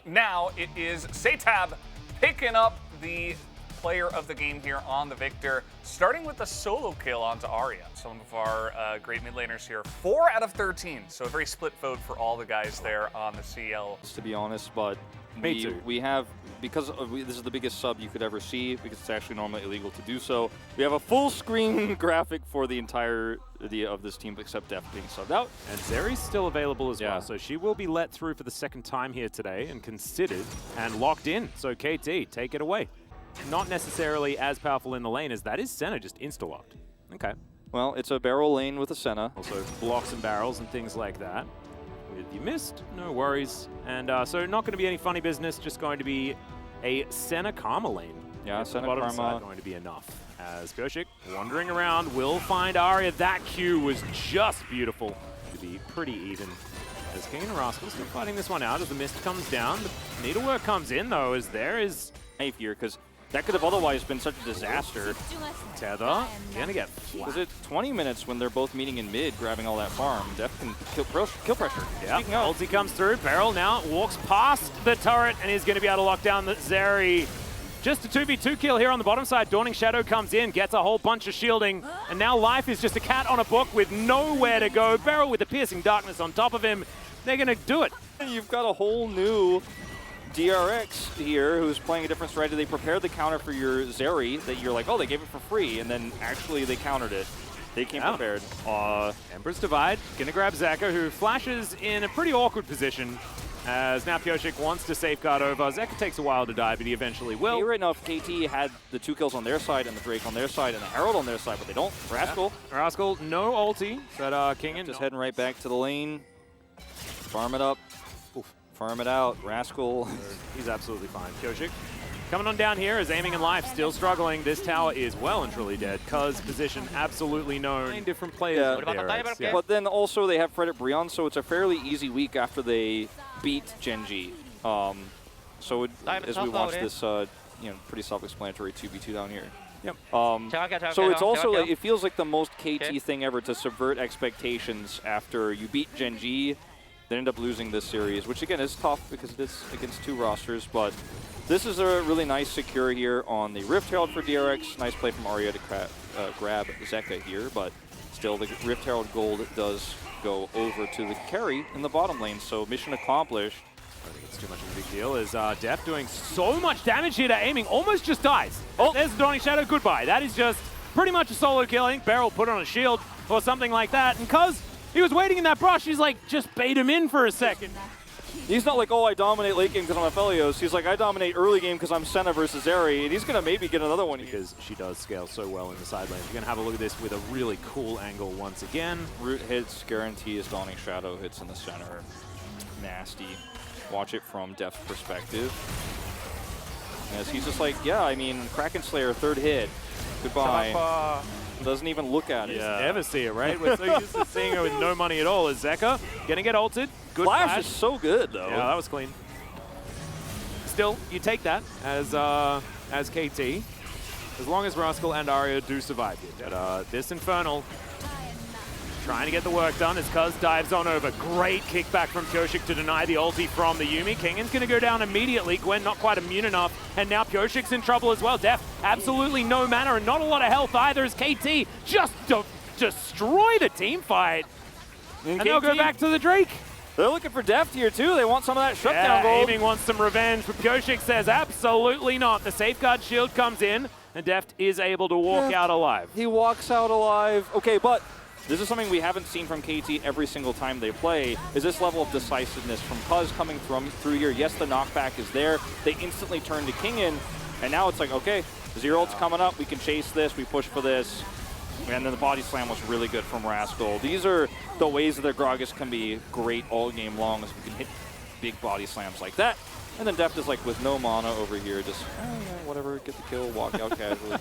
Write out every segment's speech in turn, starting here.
Now it is Satab picking up the player of the game here on the Victor, starting with the solo kill onto Arya. Some of our great mid laners here, 4 out of 13, so a very split vote for all the guys there on the CL. To be honest, but we have, because this is the biggest sub you could ever see, because it's actually normally illegal to do so, we have a full screen graphic for the entirety of this team except Def being subbed out. And Zeri's still available as well, so she will be let through for the second time here today and considered and locked in. So KT, take it away. Not necessarily as powerful in the lane as that is Senna, just insta-locked. Okay. Well, it's a barrel lane with a Senna. Also blocks and barrels and things like that. You missed, no worries. And so not going to be any funny business, just going to be a Senna Karma lane. Yeah, Senna Karma side going to be enough. As Pyosik wandering around will find Arya. That Q was just beautiful to be pretty even. As King and Rascal still fighting this one out as the mist comes down. The needlework comes in though, as there is safe here, because that could have otherwise been such a disaster. Tether gonna get flat. Was it 20 minutes when they're both meeting in mid, grabbing all that farm? Def can kill pressure. Yeah, ulti comes through. Beryl now walks past the turret and is going to be able to lock down the Zeri. Just a 2v2 kill here on the bottom side. Dawning Shadow comes in, gets a whole bunch of shielding, and now Life is just a cat on a book with nowhere to go. Beryl with the piercing darkness on top of him. They're going to do it. You've got a whole new DRX here who's playing a different strategy. They prepared the counter for your Zeri that you're like, oh, they gave it for free, and then actually they countered it. They came prepared. Emperor's Divide, gonna grab Zeka, who flashes in a pretty awkward position, as now Pyosik wants to safeguard over. Zeka takes a while to die, but he eventually will. Here enough, KT had the 2 kills on their side, and the Drake on their side, and the Herald on their side, but they don't. Rascal. Yeah. Rascal, no ulti, but King just heading right back to the lane. Farm it up. Farm it out. Rascal. He's absolutely fine. Pyosik coming on down here is aiming in Life, still struggling. This tower is well and truly dead. Cuz position absolutely known. 9 different players. Yeah. But then also they have Fred at Brion, so it's a fairly easy week after they beat Genji. So as we watch this, pretty self-explanatory 2v2 down here. Yep. So it's also like, it feels like the most KT thing ever to subvert expectations after you beat Genji, then end up losing this series, which again is tough because it is against 2 rosters, but this is a really nice secure here on the Rift Herald for DRX. Nice play from Arya to grab Zeka here, but still the Rift Herald gold does go over to the carry in the bottom lane, so mission accomplished. I don't think it's too much of a big deal, as Def doing so much damage here to aiming, almost just dies. Oh, there's the Dawning Shadow, goodbye. That is just pretty much a solo kill. I think Beryl put on a shield or something like that, and cuz he was waiting in that brush, he's like, just bait him in for a second. He's not like, oh, I dominate late game because I'm a Aphelios. He's like, I dominate early game because I'm Senna versus Zeri, and he's going to maybe get another one. Because she does scale so well in the side lane. You're going to have a look at this with a really cool angle once again. Root hits, guarantees Dawning Shadow hits in the center. Nasty. Watch it from Def's perspective. As he's just like, yeah, I mean, Kraken Slayer, 3rd hit. Goodbye. Doesn't even look at it. Yeah. Never see it, right? We're so used to seeing her with no money at all. Is Zeka gonna get ulted? Good flash is so good, though. Yeah, that was clean. Still, you take that as KT, as long as Rascal and Arya do survive here. But this Infernal trying to get the work done as Cuz dives on over. Great kickback from Pyosik to deny the ulti from the Yuumi. Kingan's going to go down immediately. Gwen not quite immune enough. And now Pyosik's in trouble as well. Def, absolutely no mana and not a lot of health either as KT just destroy the team fight. And they'll go back to the Drake. They're looking for Deft here too. They want some of that shutdown gold. Aiming wants some revenge, but Pyosik says absolutely not. The safeguard shield comes in and Deft is able to walk out alive. He walks out alive. Okay, but this is something we haven't seen from KT every single time they play, is this level of decisiveness from Cuz coming through here. Yes, the knockback is there. They instantly turn to Kingan, and now it's like, okay, Zero ult's coming up. We can chase this. We push for this. And then the body slam was really good from Rascal. These are the ways that their Gragas can be great all game long, as we can hit big body slams like that. And then Deft is like with no mana over here, just whatever, get the kill, walk out casually.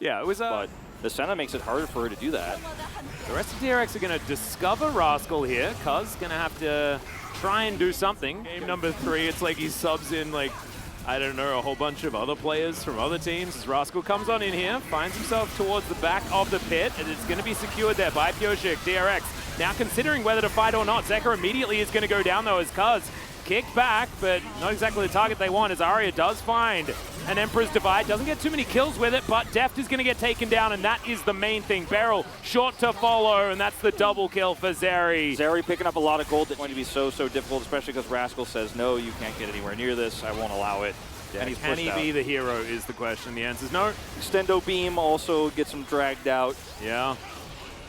Yeah, it was but the Senna makes it harder for her to do that. The rest of DRX are going to discover Rascal here. Cuz going to have to try and do something. Game number 3, it's like he subs in like, I don't know, a whole bunch of other players from other teams. As Rascal comes on in here, finds himself towards the back of the pit, and it's going to be secured there by Pyosik. DRX now considering whether to fight or not. Zeka immediately is going to go down though as Cuz kicked back, but not exactly the target they want, as Arya does find an Emperor's Divide. Doesn't get too many kills with it, but Deft is going to get taken down, and that is the main thing. Beryl short to follow, and that's the double kill for Zeri. Zeri picking up a lot of gold. That's going to be so difficult, especially because Rascal says, no, you can't get anywhere near this. I won't allow it. Yeah, and he's can he out. be the hero is the question. The answer is no. Extendo Beam also gets him dragged out. Yeah.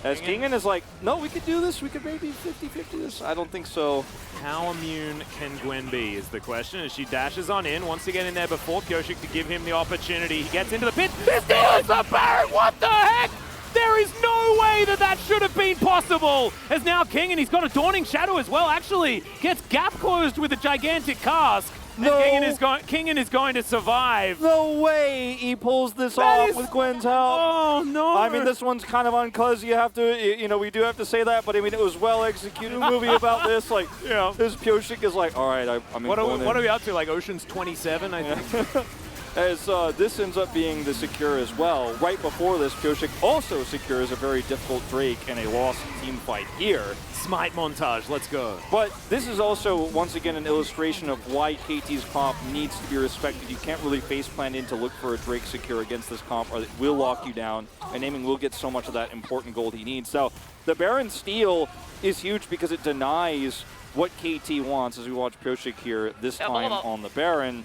As Kingen is like, no, we could do this. We could maybe 50-50 this. I don't think so. How immune can Gwen be is the question as she dashes on in. Wants to get in there before Kyoshik to give him the opportunity. He gets into the pit. This is the Baron. What the heck? There is no way that that should have been possible. As now Kingen, he's got a Dawning Shadow as well. Actually, gets gap closed with a gigantic cask. No. And Kingen is going to survive. No way he pulls this off with Gwen's help. Oh, no. I mean, this one's kind of on Cuz. You have to, you know, we do have to say that, but I mean, it was well executed movie about this. Like, yeah. This Kyoshik is like, all right, I'm what are we up to? Like Ocean's 27, I think. As this ends up being the secure as well. Right before this, Kyoshik also secures a very difficult Drake and a lost team fight here. Smite montage, let's go. But this is also, once again, an illustration of why KT's comp needs to be respected. You can't really face plan in to look for a Drake secure against this comp, or it will lock you down, and Aiming will get so much of that important gold he needs. So the Baron steal is huge because it denies what KT wants, as we watch Kyoshik here this time on the Baron.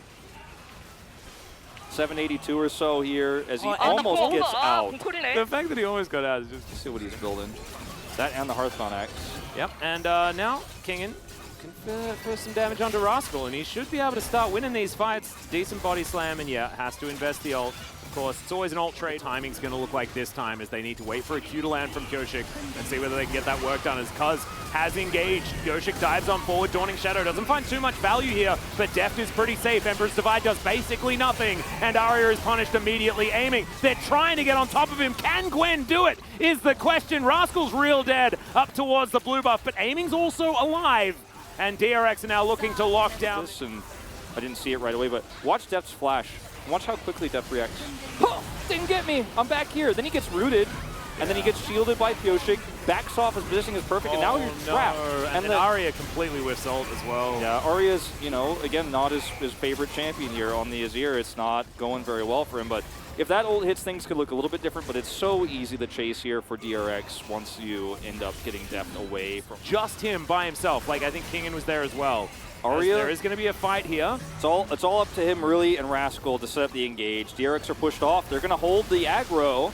782 or so here as he almost gets out. The fact that he almost got out is just... See what he's building. That and the Hearthstone Axe. Yep, and now Kingen can confer some damage onto Rascal, and he should be able to start winning these fights. Decent body slam, and yeah, has to invest the ult. Of course, it's always an ult trade. Timing's going to look like this time as they need to wait for a Q to land from Kyoshik and see whether they can get that work done as Cuz has engaged. Kyoshik dives on forward. Dawning Shadow doesn't find too much value here, but Deft is pretty safe. Emperor's Divide does basically nothing, and Arya is punished immediately. Aiming, they're trying to get on top of him. Can Gwen do it is the question. Rascal's real dead up towards the blue buff, but Aiming's also alive. And DRX are now looking to lock down. And I didn't see it right away, but watch Deft's flash. Watch how quickly Deft reacts. Oh, didn't get me. I'm back here. Then he gets rooted, and then he gets shielded by Kyoshik. Backs off, his positioning is perfect, and now you're trapped. And then Arya completely whiffs ult as well. Yeah, Arya's, you know, again, not his favorite champion here on the Azir. It's not going very well for him, but if that ult hits, things could look a little bit different, but it's so easy to chase here for DRX once you end up getting Deft away from... Just him by himself. Like, I think Kingen was there as well. Arya, there is going to be a fight here. It's all up to him, really, and Rascal to set up the engage. DRX are pushed off. They're going to hold the aggro.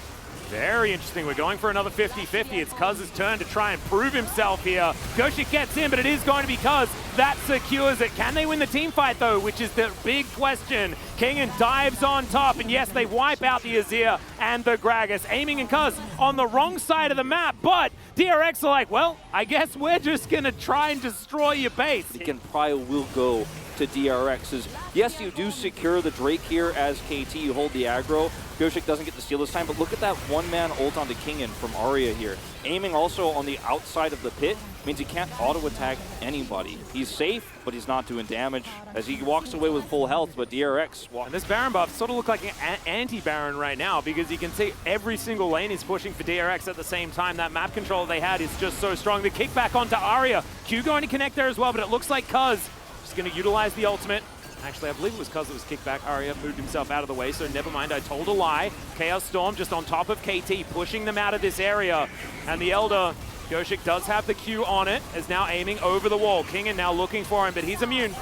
Very interesting. We're going for another 50-50. It's Cuz's turn to try and prove himself here. Kyoshik gets in, but it is going to be Cuz. That secures it. Can they win the team fight, though, which is the big question. Kingen dives on top, and yes, they wipe out the Azir and the Gragas. Aiming and Cuz on the wrong side of the map, but DRX are like, well, I guess we're just going to try and destroy your base. He can probably will go to DRX's. Yes, you do secure the Drake here as KT. You hold the aggro. Kyoshik doesn't get the steal this time, but look at that one-man ult onto Kingen from Arya here. Aiming also on the outside of the pit means he can't auto-attack anybody. He's safe, but he's not doing damage as he walks away with full health, but DRX... And this Baron buff sort of looks like an anti-Baron right now because you can see every single lane is pushing for DRX at the same time. That map control they had is just so strong. The kickback onto Arya. Q going to connect there as well, but it looks like Cuz is going to utilize the ultimate. Actually, I believe it was Cuz that was kicked back. Arya moved himself out of the way, so never mind, I told a lie. Chaos Storm just on top of KT, pushing them out of this area. And the Elder, Kyoshik does have the Q on it, is now aiming over the wall. Kingen now looking for him, but he's immune.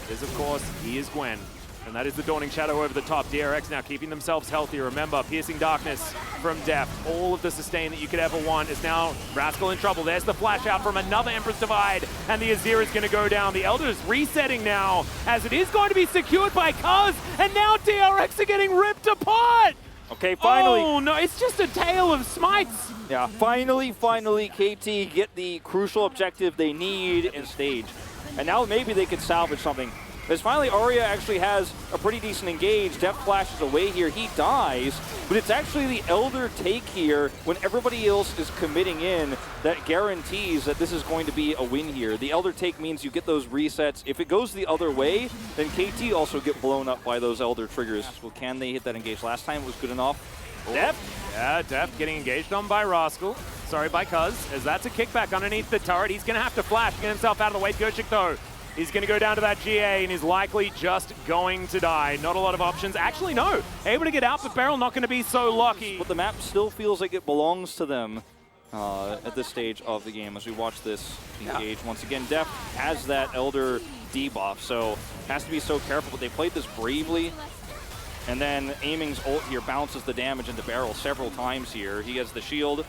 Because, of course, he is Gwen. And that is the Dawning Shadow over the top. DRX now keeping themselves healthy. Remember, Piercing Darkness from Deft. All of the sustain that you could ever want is now Rascal in trouble. There's the flash out from another Emperor's Divide. And the Azir is going to go down. The Elder is resetting now as it is going to be secured by Cuz. And now DRX are getting ripped apart. Okay, finally. Oh, no, it's just a tale of smites. Yeah, finally, KT get the crucial objective they need in stage. And now maybe they could salvage something. As finally Arya actually has a pretty decent engage. Deft flashes away here. He dies, but it's actually the Elder take here when everybody else is committing in that guarantees that this is going to be a win here. The Elder take means you get those resets. If it goes the other way, then KT also get blown up by those Elder triggers. Well, can they hit that engage? Last time it was good enough. Deft? Yeah, Deft getting engaged on by Rascal. Sorry, by Cuz, as that's a kickback underneath the turret. He's going to have to flash, get himself out of the way. Kyoshik, though, He's going to go down to that GA and is likely just going to die. Not a lot of options. Actually, no. Able to get out, but Beryl not going to be so lucky. But the map still feels like it belongs to them at this stage of the game as we watch this engage. Once again, Deft has that Elder debuff, so has to be so careful. But they played this bravely. And then Aiming's ult here bounces the damage into Beryl several times here. He has the shield.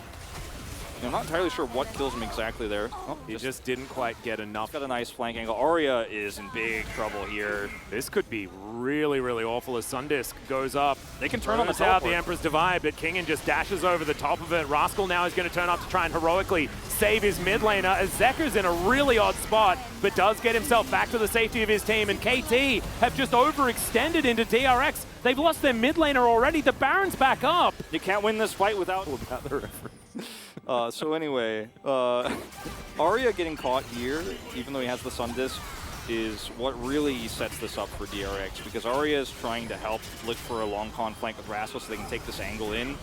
I'm not entirely sure what kills him exactly there. Oh, he just didn't quite get enough. Got a nice flank angle. Arya is in big trouble here. This could be really, really awful as Sundisk goes up. They can turn on the out teleport. The Emperor's Divide, but Kingen just dashes over the top of it. Rascal now is going to turn up to try and heroically save his mid laner as Zekker's in a really odd spot, but does get himself back to the safety of his team. And KT have just overextended into DRX. They've lost their mid laner already. The Baron's back up. You can't win this fight without the reference. So anyway, Arya getting caught here, even though he has the Sundisk, is what really sets this up for DRX, because Arya is trying to help look for a long con flank with Rascal so they can take this angle in.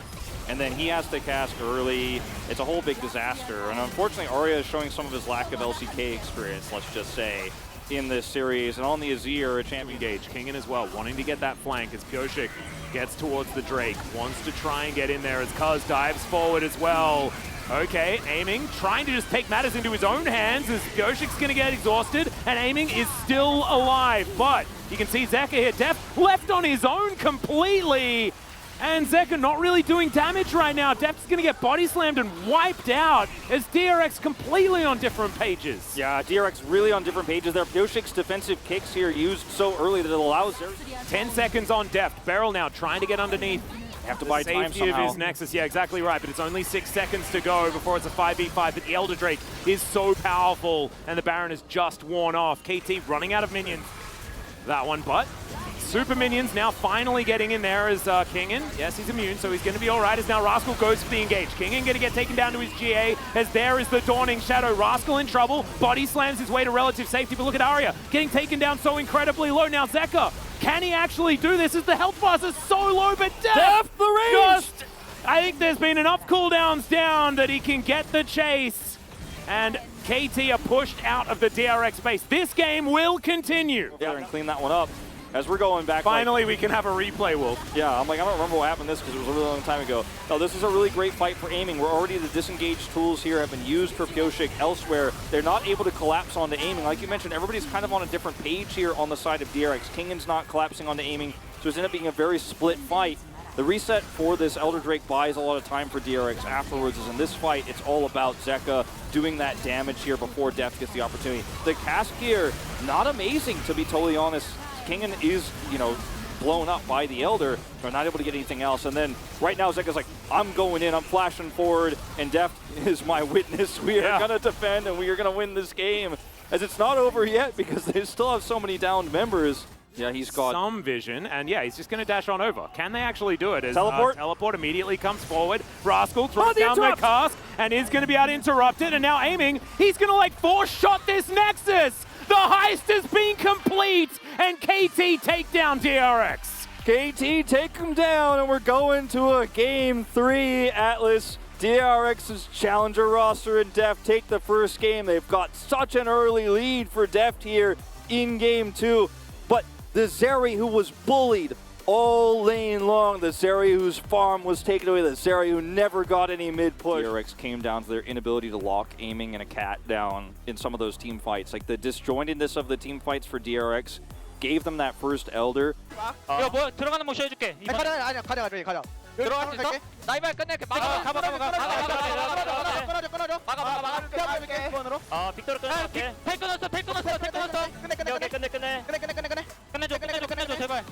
And then he has to cast early. It's a whole big disaster. And unfortunately, Arya is showing some of his lack of LCK experience, let's just say, in this series. And on the Azir, a champion engage. Kingen as well, wanting to get that flank as Pioshik gets towards the Drake. Wants to try and get in there as Kuz dives forward as well. Okay, Aiming, trying to just take matters into his own hands as Pioshik's going to get exhausted, and Aiming is still alive. But you can see Zekka here, Deft left on his own completely. And Zekka not really doing damage right now. Deft's going to get body slammed and wiped out as DRX completely on different pages. Yeah, DRX really on different pages there. Pioshik's defensive kicks here used so early that it allows their 10 seconds on Deft. Beryl now trying to get underneath. They have to buy time somehow. Of his Nexus, yeah, exactly right. But it's only 6 seconds to go before it's a 5v5. But the Elder Drake is so powerful, and the Baron is just worn off. KT running out of minions. That one, but Super Minions now finally getting in there as Kingen. Yes, he's immune, so he's going to be all right as now Rascal goes for the engage. Kingen going to get taken down to his GA as there is the Dawning Shadow. Rascal in trouble. Body slams his way to relative safety, but look at Arya getting taken down so incredibly low. Now Zekka, can he actually do this as the health bar is so low, but Deft the range! I think there's been enough cooldowns down that he can get the chase. And KT are pushed out of the DRX base. This game will continue. Yeah, and clean that one up. As we're going back, finally, we can have a replay, Wolf. Yeah, I'm like, I don't remember what happened this because it was a really long time ago. No, this was a really great fight for Aiming. We're already the disengaged tools here have been used for Pioshik elsewhere. They're not able to collapse onto Aiming. Like you mentioned, everybody's kind of on a different page here on the side of DRX. Kingen's not collapsing onto Aiming, so it's ended up being a very split fight. The reset for this Elder Drake buys a lot of time for DRX afterwards, as in this fight, it's all about Zekka doing that damage here before Deft gets the opportunity. The cast gear, not amazing, to be totally honest. Kingen is, you know, blown up by the Elder. They're not able to get anything else. And then right now, Zekka's like, I'm going in, I'm flashing forward, and Deft is my witness. We are going to defend, and we are going to win this game. As it's not over yet, because they still have so many downed members. Yeah, he's got some vision, and yeah, he's just going to dash on over. Can they actually do it? As, teleport? Teleport immediately comes forward. Rascal throws down the cast, and is going to be out interrupted, and now Aiming, he's going to like four-shot this Nexus! The heist has been complete, and KT take down DRX. KT take him down, and we're going to a Game 3, Atlas. DRX's challenger roster and Deft take the first game. They've got such an early lead for Deft here in Game 2. But the Zeri who was bullied all lane long, the Zeri whose farm was taken away, the Zeri who never got any mid-push. DRX came down to their inability to lock Aiming and a cat down in some of those team fights. Like the disjointedness of the team fights for DRX gave them that first Elder. 이거 뭐 들어가는 모션 해줄게. 아니야 가자. 들어갈 수 있어? 나이발 끝낼게. 막아. 빅토르 끊어줄게. 텔 끊었어. 끝내줘 제발.